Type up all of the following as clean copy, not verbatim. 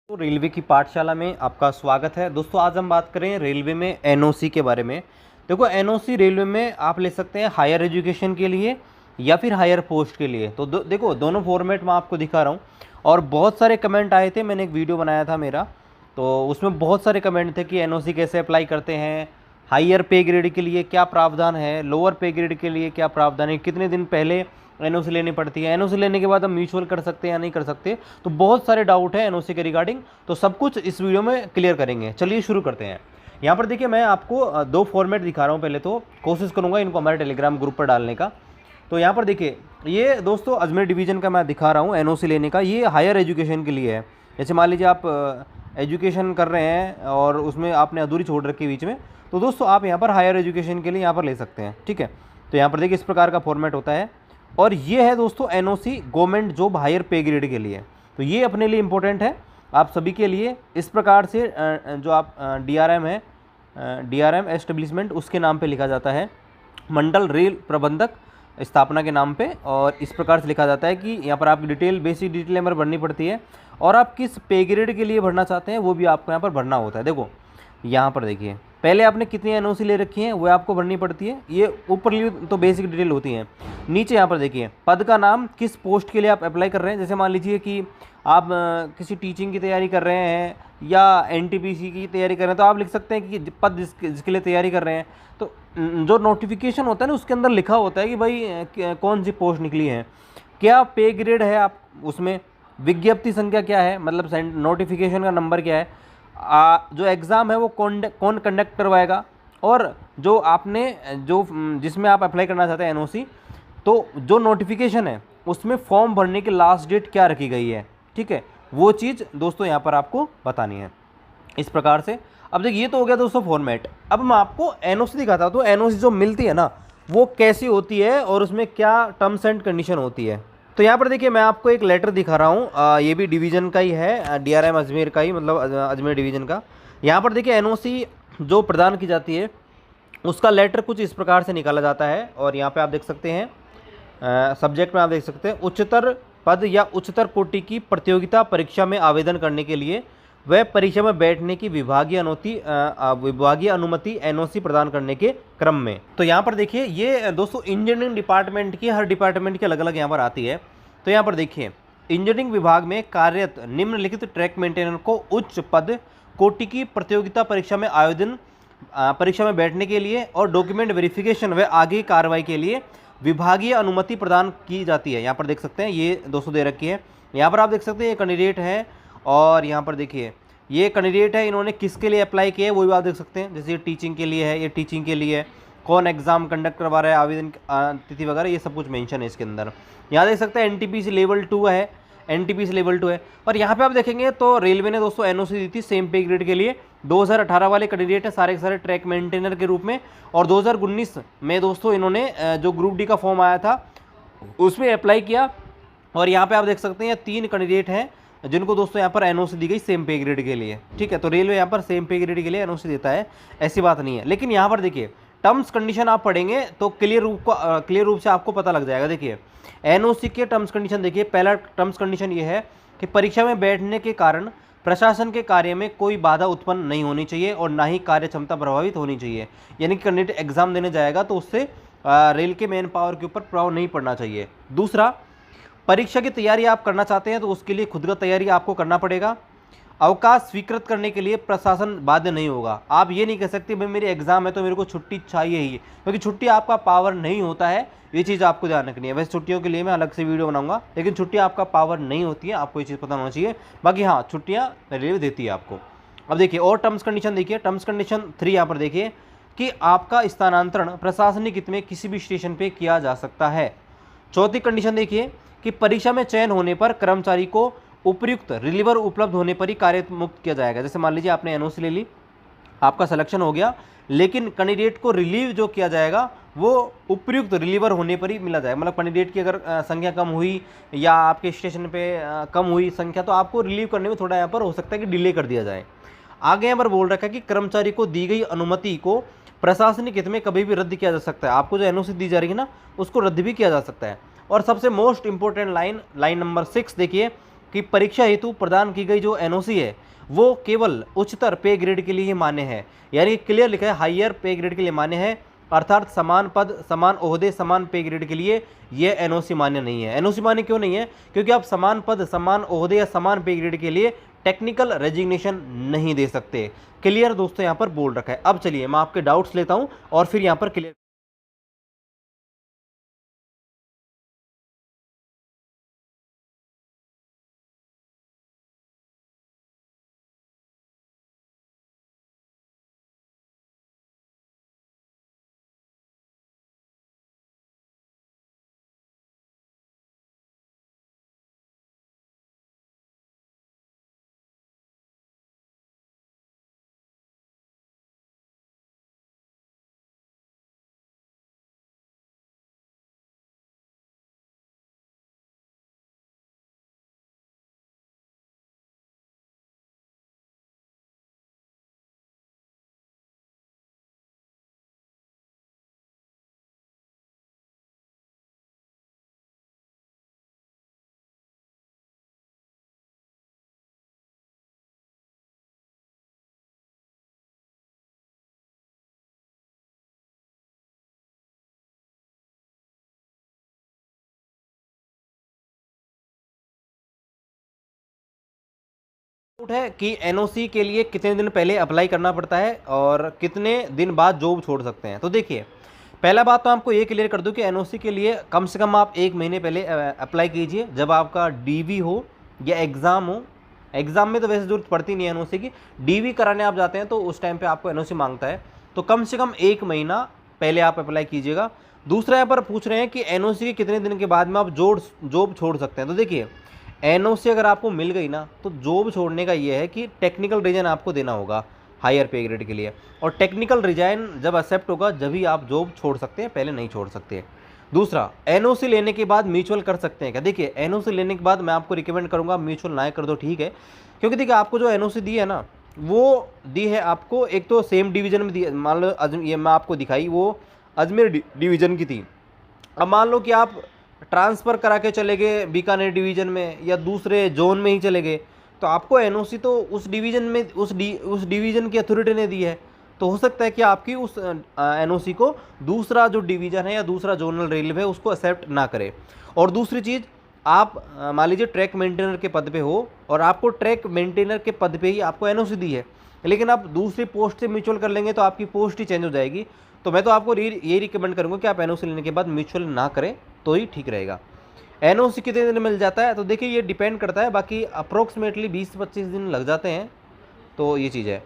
तो रेलवे की पाठशाला में आपका स्वागत है। दोस्तों आज हम बात करें रेलवे में एनओसी के बारे में। देखो एनओसी रेलवे में आप ले सकते हैं हायर एजुकेशन के लिए या फिर हायर पोस्ट के लिए। तो देखो दोनों फॉर्मेट मैं आपको दिखा रहा हूँ और बहुत सारे कमेंट आए थे। मैंने एक वीडियो बनाया था मेरा, तो उसमें बहुत सारे कमेंट थे कि एनओसी कैसे अप्लाई करते हैं, हायर पे ग्रेड के लिए क्या प्रावधान है, लोअर पे ग्रेड के लिए क्या प्रावधान है, कितने दिन पहले एनओसी लेनी पड़ती है, एनओसी लेने के बाद हम म्यूचुअल कर सकते हैं या नहीं कर सकते। तो बहुत सारे डाउट है एनओसी के रिगार्डिंग, तो सब कुछ इस वीडियो में क्लियर करेंगे। चलिए शुरू करते हैं। यहाँ पर देखिए मैं आपको दो फॉर्मेट दिखा रहा हूँ। पहले तो कोशिश करूँगा इनको हमारे टेलीग्राम ग्रुप पर डालने का। तो यहाँ पर देखिए ये दोस्तों अजमेर डिवीज़न का मैं दिखा रहा हूँ एनओसी लेने का। ये हायर एजुकेशन के लिए है। जैसे मान लीजिए आप एजुकेशन कर रहे हैं और उसमें आपने अधूरी छोड़ रखी है बीच में, तो दोस्तों आप यहाँ पर हायर एजुकेशन के लिए यहाँ पर ले सकते हैं। ठीक है, तो यहाँ पर देखिए इस प्रकार का फॉर्मेट होता है। और ये है दोस्तों एनओसी गवर्नमेंट जॉब हायर पे ग्रेड के लिए। तो ये अपने लिए इम्पोर्टेंट है आप सभी के लिए। इस प्रकार से जो आप डीआरएम है, डीआरएम एस्टेब्लिशमेंट उसके नाम पे लिखा जाता है, मंडल रेल प्रबंधक स्थापना के नाम पे। और इस प्रकार से लिखा जाता है कि यहाँ पर आपकी डिटेल, बेसिक डिटेल हमारी भरनी पड़ती है और आप किस पे ग्रेड के लिए भरना चाहते हैं वो भी आपको यहाँ पर भरना होता है। देखो यहाँ पर देखिए पहले आपने कितनी एनओसी ले रखी है वो आपको भरनी पड़ती है। ये ऊपर तो बेसिक डिटेल होती है। नीचे यहाँ पर देखिए पद का नाम, किस पोस्ट के लिए आप अप्लाई कर रहे हैं। जैसे मान लीजिए कि आप किसी टीचिंग की तैयारी कर रहे हैं या एनटीपीसी की तैयारी कर रहे हैं, तो आप लिख सकते हैं कि पद जिसके लिए तैयारी कर रहे हैं। तो जो नोटिफिकेशन होता है ना उसके अंदर लिखा होता है कि भाई कौन सी पोस्ट निकली है, क्या पे ग्रेड है, आप उसमें विज्ञप्ति संख्या क्या है, मतलब नोटिफिकेशन का नंबर क्या है, जो एग्ज़ाम है वो कौन कंडक्ट करवाएगा, और जो आपने जिसमें आप अप्लाई करना चाहते हैं एनओसी, तो जो नोटिफिकेशन है उसमें फॉर्म भरने की लास्ट डेट क्या रखी गई है। ठीक है, वो चीज़ दोस्तों यहाँ पर आपको बतानी है इस प्रकार से। अब देखिए ये तो हो गया दोस्तों फॉर्मेट। अब मैं आपको एनओसी दिखाता हूँ। तो एनओसी जो मिलती है ना वो कैसी होती है और उसमें क्या टर्म्स एंड कंडीशन होती है। तो यहाँ पर देखिए मैं आपको एक लेटर दिखा रहा हूँ, ये भी डिवीज़न का ही है, डीआरएम अजमेर का ही, मतलब अजमेर डिवीज़न का। यहाँ पर देखिए एनओसी जो प्रदान की जाती है उसका लेटर कुछ इस प्रकार से निकाला जाता है। और यहाँ पे आप देख सकते हैं सब्जेक्ट में आप देख सकते हैं उच्चतर पद या उच्चतर कोटि की प्रतियोगिता परीक्षा में आवेदन करने के लिए वह परीक्षा में बैठने की विभागीय अनुमति एनओसी प्रदान करने के क्रम में। तो यहाँ पर देखिए ये दोस्तों इंजीनियरिंग डिपार्टमेंट की, हर डिपार्टमेंट की अलग अलग यहाँ पर आती है। तो यहाँ पर देखिए इंजीनियरिंग विभाग में कार्यरत निम्नलिखित ट्रैक मेंटेनर को उच्च पद कोटि की प्रतियोगिता परीक्षा में बैठने के लिए और डॉक्यूमेंट वेरिफिकेशन व आगे कार्रवाई के लिए विभागीय अनुमति प्रदान की जाती है। यहाँ पर देख सकते हैं ये दोस्तों दे रखी है। यहाँ पर आप देख सकते हैं ये कैंडिडेट है और यहाँ पर देखिए ये कैंडिडेट है, इन्होंने किसके लिए अप्लाई किया है वो भी आप देख सकते हैं। जैसे ये टीचिंग के लिए है, ये टीचिंग के लिए कौन एग्जाम कंडक्ट करवा रहा है, आवेदन तिथि वगैरह ये सब कुछ मेंशन है इसके अंदर। यहाँ देख सकते हैं एनटीपीसी लेवल 2 है, एनटीपीसी लेवल 2 है। और यहाँ पे आप देखेंगे तो रेलवे ने दोस्तों एनओसी दी थी सेम पे ग्रेड के लिए। 2018 वाले कैंडिडेट है सारे के सारे ट्रैक मेंटेनर के रूप में। और 2019 में दोस्तों इन्होंने जो ग्रुप डी का फॉर्म आया था उसमें अप्लाई किया। और यहाँ पे आप देख सकते हैं 3 कैंडिडेट हैं जिनको दोस्तों यहाँ पर एनओसी दी गई सेम पे ग्रेड के लिए। ठीक है, तो रेलवे यहाँ पर सेम पे ग्रेड के लिए एनओसी देता है, ऐसी बात नहीं है। लेकिन यहाँ पर देखिए टर्म्स कंडीशन आप पढ़ेंगे तो क्लियर रूप से आपको पता लग जाएगा। देखिए एनओसी के टर्म्स कंडीशन देखिए, पहला टर्म्स कंडीशन ये है कि परीक्षा में बैठने के कारण प्रशासन के कार्य में कोई बाधा उत्पन्न नहीं होनी चाहिए और ना ही कार्य क्षमता प्रभावित होनी चाहिए। यानी कि कैंडिडेट एग्जाम देने जाएगा तो उससे रेल के मैन पावर के ऊपर प्रभाव नहीं पड़ना चाहिए। दूसरा, परीक्षा की तैयारी आप करना चाहते हैं तो उसके लिए खुद का तैयारी आपको करना पड़ेगा। अवकाश स्वीकृत करने के लिए प्रशासन बाध्य नहीं होगा। आप ये नहीं कह सकते भाई मेरी एग्जाम है तो मेरे को छुट्टी चाहिए ही, क्योंकि छुट्टी आपका पावर नहीं होता है। ये चीज़ आपको ध्यान रखनी है। वैसे छुट्टियों के लिए मैं अलग से वीडियो बनाऊंगा, लेकिन छुट्टी आपका पावर नहीं होती है, आपको ये चीज़ पता होना चाहिए। बाकी हाँ, छुट्टियाँ रेलवे देती है आपको। अब देखिए और टर्म्स कंडीशन देखिए, टर्म्स कंडीशन 3 यहाँ पर देखिए कि आपका स्थानांतरण प्रशासनिक हित में किसी भी स्टेशन पर किया जा सकता है। चौथी कंडीशन देखिए कि परीक्षा में चयन होने पर कर्मचारी को उपयुक्त रिलीवर उपलब्ध होने पर ही कार्य मुक्त किया जाएगा। जैसे मान लीजिए आपने एनओसी ले ली, आपका सिलेक्शन हो गया, लेकिन कैंडिडेट को रिलीव जो किया जाएगा वो उपयुक्त रिलीवर होने पर ही मिला जाएगा। मतलब कैंडिडेट की अगर संख्या कम हुई या आपके स्टेशन पे कम हुई संख्या, तो आपको रिलीव करने में थोड़ा यहाँ पर हो सकता है कि डिले कर दिया जाए। आगे यहाँ पर बोल रखा है कि कर्मचारी को दी गई अनुमति को प्रशासनिक हित में कभी भी रद्द किया जा सकता है। आपको जो एनओसी दी जा रही है ना उसको रद्द भी किया जा सकता है। और सबसे मोस्ट इंपॉर्टेंट लाइन नंबर 6 देखिए कि परीक्षा हेतु प्रदान की गई जो एनओसी है वो केवल उच्चतर पे ग्रेड के लिए ही मान्य है। यानी क्लियर लिखा है हायर पे ग्रेड के लिए मान्य है, अर्थात समान पद, समान ओहदे, समान पे ग्रेड के लिए ये एनओसी मान्य नहीं है। एनओसी मान्य क्यों नहीं है? क्योंकि आप समान पद, समान ओहदे या समान पे ग्रेड के लिए टेक्निकल रेजिग्नेशन नहीं दे सकते। क्लियर दोस्तों, यहाँ पर बोल रखा है। अब चलिए मैं आपके डाउट्स लेता हूँ और फिर यहाँ पर क्लियर। डाउट है कि एनओसी के लिए कितने दिन पहले अप्लाई करना पड़ता है और कितने दिन बाद जॉब छोड़ सकते हैं। तो देखिए, पहला बात तो आपको ये क्लियर कर दूं कि एनओसी के लिए कम से कम आप 1 महीने पहले अप्लाई कीजिए, जब आपका डीवी हो या एग्ज़ाम हो। एग्ज़ाम में तो वैसे जरूरत पड़ती नहीं है एनओसी की, डीवी कराने आप जाते हैं तो उस टाइम पे आपको एनओसी मांगता है, तो कम से कम 1 महीना पहले आप अप्लाई कीजिएगा। दूसरा यहाँ पर पूछ रहे हैं कि एनओसी के कितने दिन के बाद में आप जॉब छोड़ सकते हैं। तो देखिए, एनओसी अगर आपको मिल गई ना, तो जॉब छोड़ने का ये है कि टेक्निकल रीजन आपको देना होगा हायर पे ग्रेड के लिए, और टेक्निकल रीजन जब एक्सेप्ट होगा जब ही आप जॉब छोड़ सकते हैं, पहले नहीं छोड़ सकते। दूसरा, एनओसी लेने के बाद म्यूचुअल कर सकते हैं क्या? देखिए, एनओसी लेने के बाद मैं आपको रिकमेंड करूंगा म्यूचुअल ना कर दो, ठीक है, क्योंकि देखिए आपको जो एनओसी दी है ना, वो दी है आपको, एक तो सेम डिवीजन में दी, मान लो ये मैं आपको दिखाई वो अजमेर डिवीजन की थी। अब मान लो कि आप ट्रांसफ़र करा के चले गए बीकानेर डिवीज़न में या दूसरे जोन में ही चले गए, तो आपको एनओसी तो उस डिवीज़न में उस डिवीज़न की अथॉरिटी ने दी है, तो हो सकता है कि आपकी उस एनओसी को दूसरा जो डिवीज़न है या दूसरा जोनल रेलवे है उसको एक्सेप्ट ना करे। और दूसरी चीज़, आप मान लीजिए ट्रैक मेंटेनर के पद पे हो और आपको ट्रैक मेंटेनर के पद पे ही आपको एनओसी दी है, लेकिन आप दूसरी पोस्ट से म्यूचुअल कर लेंगे तो आपकी पोस्ट ही चेंज हो जाएगी। तो मैं तो आपको यही रिकमेंड करूँगा कि आप एनओसी लेने के बाद म्यूचुअल ना करें तो ही ठीक रहेगा। एनओसी कितने दिन मिल जाता है? तो देखिए ये डिपेंड करता है, बाकी अप्रोक्सीमेटली 20 से 25 दिन लग जाते हैं। तो ये चीज़ है।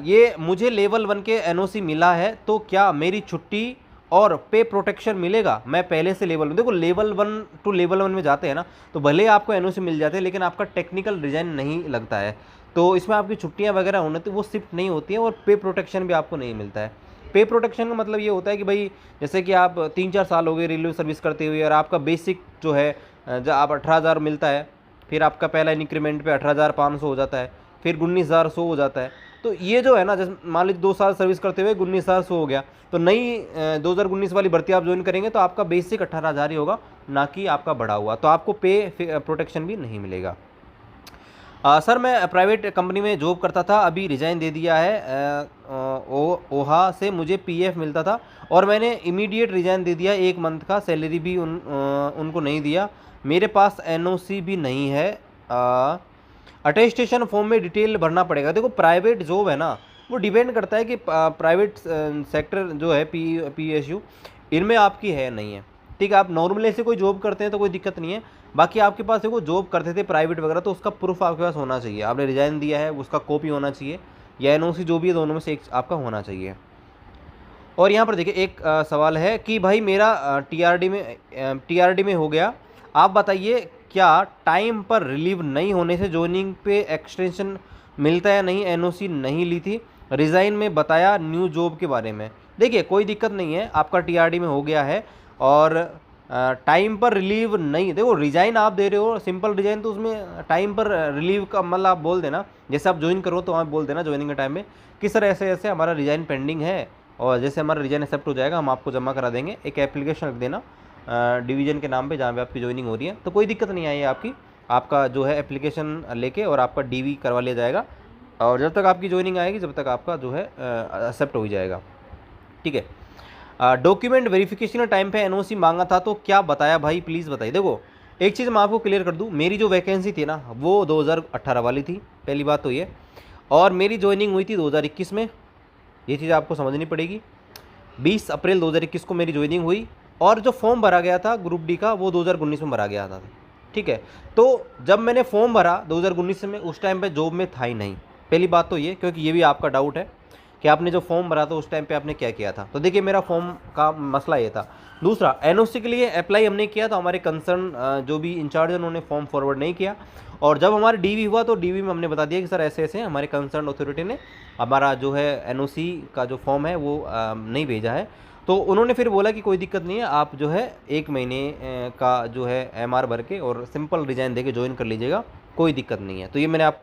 ये मुझे लेवल 1 के एनओसी मिला है, तो क्या मेरी छुट्टी और पे प्रोटेक्शन मिलेगा? मैं पहले से लेवल 1, देखो लेवल 1 टू लेवल 1 में जाते हैं ना, तो भले ही आपको एनओसी मिल जाते हैं लेकिन आपका टेक्निकल रिजाइन नहीं लगता है, तो इसमें आपकी छुट्टियाँ वगैरह होने तो वो शिफ्ट नहीं होती हैं और पे प्रोटेक्शन भी आपको नहीं मिलता है। पे प्रोटेक्शन का मतलब ये होता है कि भाई जैसे कि आप 3-4 साल हो गए रेलवे सर्विस करते हुए और आपका बेसिक जो है जब आप 18,000 मिलता है, फिर आपका पहला इंक्रीमेंट पे 18,500 हो जाता है, फिर 19,100 हो जाता है। तो ये जो है ना, जैसे मान लीजिए 2 साल सर्विस करते हुए 19,100 हो गया, तो नई 2019 वाली भर्ती आप ज्वाइन करेंगे तो आपका बेसिक 18,000 ही होगा, ना कि आपका बढ़ा हुआ, तो आपको पे प्रोटेक्शन भी नहीं मिलेगा। सर मैं प्राइवेट कंपनी में जॉब करता था, अभी रिज़ाइन दे दिया है। ओहा से मुझे पीएफ मिलता था और मैंने इमीडिएट रिज़ाइन दे दिया, 1 मंथ का सैलरी भी उनको नहीं दिया, मेरे पास एनओसी भी नहीं है। अटेस्टेशन फॉर्म में डिटेल भरना पड़ेगा। देखो प्राइवेट जॉब है ना, वो डिपेंड करता है कि प्राइवेट सेक्टर जो है पीएसयू इनमें आपकी है नहीं है, ठीक है। आप नॉर्मली ऐसे कोई जॉब करते हैं तो कोई दिक्कत नहीं है, बाकी आपके पास देखो जॉब करते थे प्राइवेट वगैरह तो उसका प्रूफ आपके पास होना चाहिए, आपने रिजाइन दिया है उसका कॉपी होना चाहिए, या एनओसी जो भी है दोनों में से एक आपका होना चाहिए। और यहाँ पर देखिए एक सवाल है कि भाई मेरा टीआरडी में हो गया, आप बताइए क्या टाइम पर रिलीव नहीं होने से जॉइनिंग पे एक्सटेंशन मिलता है या नहीं? एनओसी नहीं ली थी, रिज़ाइन में बताया न्यू जॉब के बारे में। देखिए कोई दिक्कत नहीं है, आपका टीआरडी में हो गया है और टाइम पर रिलीव नहीं, देखो रिजाइन आप दे रहे हो सिंपल रिजाइन, तो उसमें टाइम पर रिलीव का मतलब आप बोल देना, जैसे आप ज्वाइन करो तो आप बोल देना ज्वाइनिंग के टाइम में कि सर ऐसे ऐसे हमारा रिजाइन पेंडिंग है, और जैसे हमारा रिजाइन एक्सेप्ट हो जाएगा हम आपको जमा करा देंगे, एक एप्लीकेशन रख देना डिवीज़न के नाम पे जहाँ पे आपकी ज्वाइनिंग हो रही है, तो कोई दिक्कत नहीं आई है आपकी। आपका जो है एप्लीकेशन लेके और आपका डीवी करवा लिया जाएगा, और जब तक आपकी ज्वाइनिंग आएगी जब तक आपका जो है एक्सेप्ट हो ही जाएगा। ठीक है। डॉक्यूमेंट वेरिफिकेशन के टाइम पे एनओसी मांगा था तो क्या बताया भाई, प्लीज़ बताइए। देखो एक चीज़ मैं आपको क्लियर कर दूँ, मेरी जो वैकेंसी थी ना वो 2018 वाली थी, पहली बात तो ये, और मेरी ज्वाइनिंग हुई थी 2021 में, ये चीज़ आपको समझनी पड़ेगी। 20 अप्रैल 2021 को मेरी ज्वाइनिंग हुई, और जो फॉर्म भरा गया था ग्रुप डी का वो 2019 में भरा गया था। ठीक है, तो जब मैंने फॉर्म भरा 2019 में, उस टाइम पे जॉब में था ही नहीं, पहली बात तो ये, क्योंकि ये भी आपका डाउट है कि आपने जो फॉर्म भरा था उस टाइम पे आपने क्या किया था। तो देखिए मेरा फॉर्म का मसला ये था। दूसरा, एनओसी के लिए अप्लाई हमने किया तो हमारे कंसर्न जो भी इंचार्ज है उन्होंने फॉर्म फॉरवर्ड नहीं किया, और जब हमारा डीवी हुआ तो डीवी में हमने बता दिया कि सर ऐसे ऐसे हमारे कंसर्न अथॉरिटी ने हमारा जो है एनओसी का जो फॉर्म है वो नहीं भेजा है। तो उन्होंने फिर बोला कि कोई दिक्कत नहीं है, आप जो है 1 महीने का जो है एमआर भर के और सिंपल रिजाइन दे के ज्वाइन कर लीजिएगा, कोई दिक्कत नहीं है। तो ये मैंने आप